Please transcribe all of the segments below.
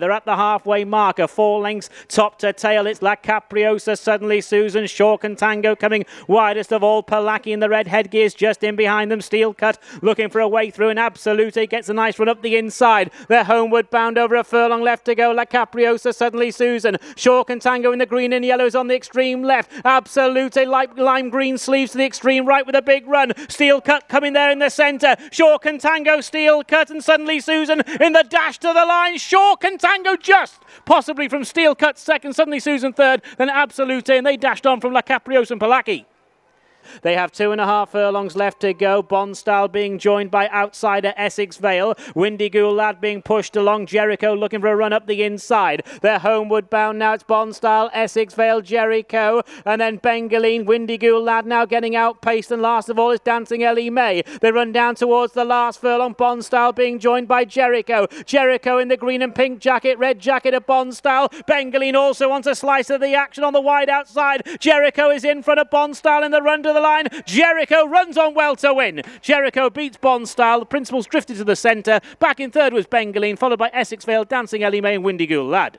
They're at the halfway marker, 4 lengths top to tail. It's La Capriosa, Suddenly Susan, Shaw Contango coming widest of all. Palaki in the red headgears just in behind them. Steel Cut looking for a way through, and Absolute gets a nice run up the inside. They're homeward bound over a furlong left to go. La Capriosa, Suddenly Susan, Shaw Contango in the green and yellows on the extreme left. Absolute lime green sleeves to the extreme right with a big run. Steel Cut coming there in the centre. Shaw Contango, Steel Cut and Suddenly Susan in the dash to the line. Shaw Contango just possibly from Steel Cut second, Suddenly Susan third, then Absolute, and they dashed on from La Capriosa and Palaki. They have 2.5 furlongs left to go. Bondstyle being joined by outsider Essex Vale. Windy Ghoul Lad being pushed along. Jericho looking for a run up the inside. They're homeward bound now. It's Bondstyle, Essex Vale, Jericho, and then Bengaline. Windy Ghoul Lad now getting outpaced, and last of all is Dancing Ellie May. They run down towards the last furlong. Bondstyle being joined by Jericho. Jericho in the green and pink jacket, red jacket of Bondstyle. Bengaline also wants a slice of the action on the wide outside. Jericho is in front of Bondstyle in the run to the line. Jericho runs on well to win. Jericho beats Bondstyle. The Principals drifted to the centre. Back in third was Bengaline, followed by Essex Vale, Dancing Ellie May and Windy Ghoul Lad.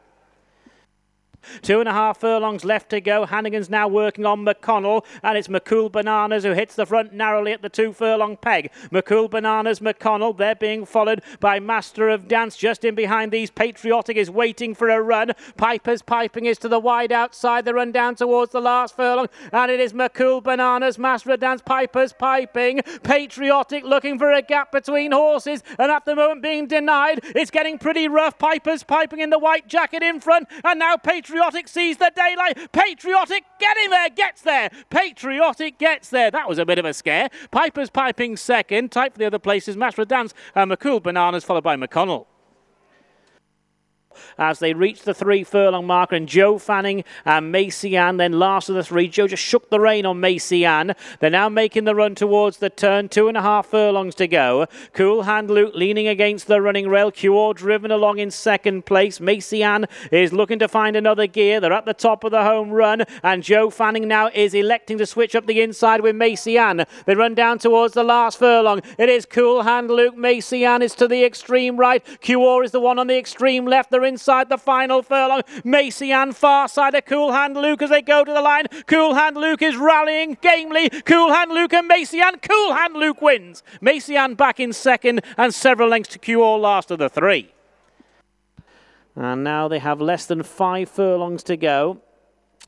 2.5 furlongs left to go. Hannigan's now working on McConnell, and it's McCool Bananas who hits the front narrowly at the 2 furlong peg. McCool Bananas, McConnell, they're being followed by Master of Dance. Just in behind these, Patriotic is waiting for a run. Piper's Piping is to the wide outside. They run down towards the last furlong, and it is McCool Bananas, Master of Dance, Piper's Piping. Patriotic looking for a gap between horses, and at the moment being denied. It's getting pretty rough. Piper's Piping in the white jacket in front, and now Patriotic sees the daylight. Patriotic getting there, gets there. Patriotic gets there. That was a bit of a scare. Piper's Piping second. Tight for the other places. Master of Dance and McCool Bananas, followed by McConnell. As they reach the 3 furlong marker, and Joe Fanning and Macy Ann then last of the 3. Joe just shook the rein on Macy Ann. They're now making the run towards the turn. 2.5 furlongs to go. Cool Hand Luke leaning against the running rail. Cure driven along in second place. Macy Ann is looking to find another gear. They're at the top of the home run, and Joe Fanning now is electing to switch up the inside with Macy Ann. They run down towards the last furlong. It is Cool Hand Luke. Macy Ann is to the extreme right. Cure is the one on the extreme left. They're inside the final furlong. Macy Ann far side of Cool Hand Luke as they go to the line. Cool Hand Luke is rallying gamely. Cool Hand Luke and Macy Ann. Cool Hand Luke wins. Macy Ann back in second, and several lengths to Cure last of the 3. And now they have less than 5 furlongs to go.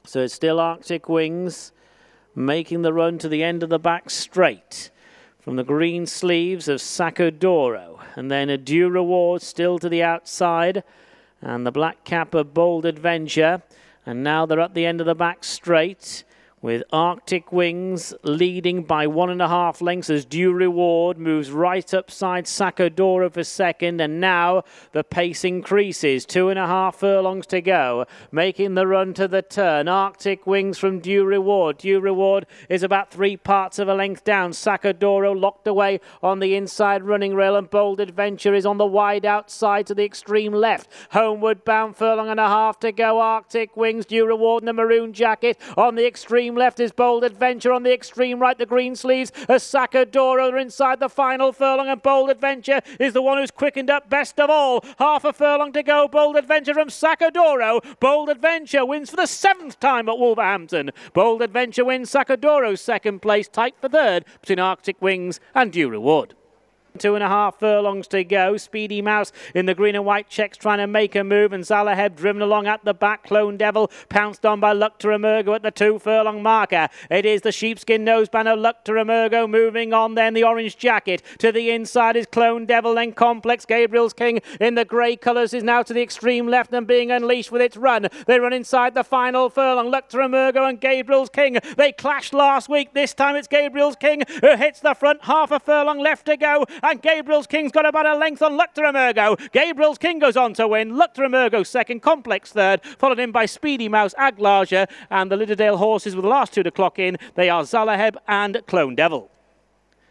So it's still Arctic Wings making the run to the end of the back straight. From the green sleeves of Sacodoro, and then a Due Reward still to the outside, and the black cap of Bold Adventure. And now they're at the end of the back straight, with Arctic Wings leading by 1.5 lengths as Due Reward moves right upside Sacodoro for second, and now the pace increases. 2.5 furlongs to go, making the run to the turn. Arctic Wings from Due Reward. Due Reward is about 3 parts of a length down. Sacodoro locked away on the inside running rail, and Bold Adventure is on the wide outside to the extreme left. Homeward bound, 1.5 furlongs to go. Arctic Wings, Due Reward in the maroon jacket. On the extreme left is Bold Adventure. On the extreme right, the green sleeves as Sacodoro are inside the final furlong, and Bold Adventure is the one who's quickened up best of all. 1/2 furlong to go. Bold Adventure from Sacodoro. Bold Adventure wins for the 7th time at Wolverhampton. Bold Adventure wins. Sacodoro's second place, tight for third between Arctic Wings and Due Reward. 2.5 furlongs to go. Speedy Mouse in the green and white checks trying to make a move, and Zalaheb driven along at the back. Clone Devil pounced on by Luck to Emergo at the 2 furlong marker. It is the sheepskin noseband of Luck to Emergo moving on, then the orange jacket. To the inside is Clone Devil, then Complex Gabriel's King in the grey colours is now to the extreme left and being unleashed with its run. They run inside the final furlong. Luck to Emergo and Gabriel's King. They clashed last week. This time it's Gabriel's King who hits the front. 1/2 furlong left to go, and Gabriel's King's got about a length on Luck to Emergo. Gabriel's King goes on to win. Luck to Emergo second, Complex third, followed in by Speedy Mouse, Aglaja, and the Lidderdale horses with the last 2 to clock in. They are Zalaheb and Clone Devil.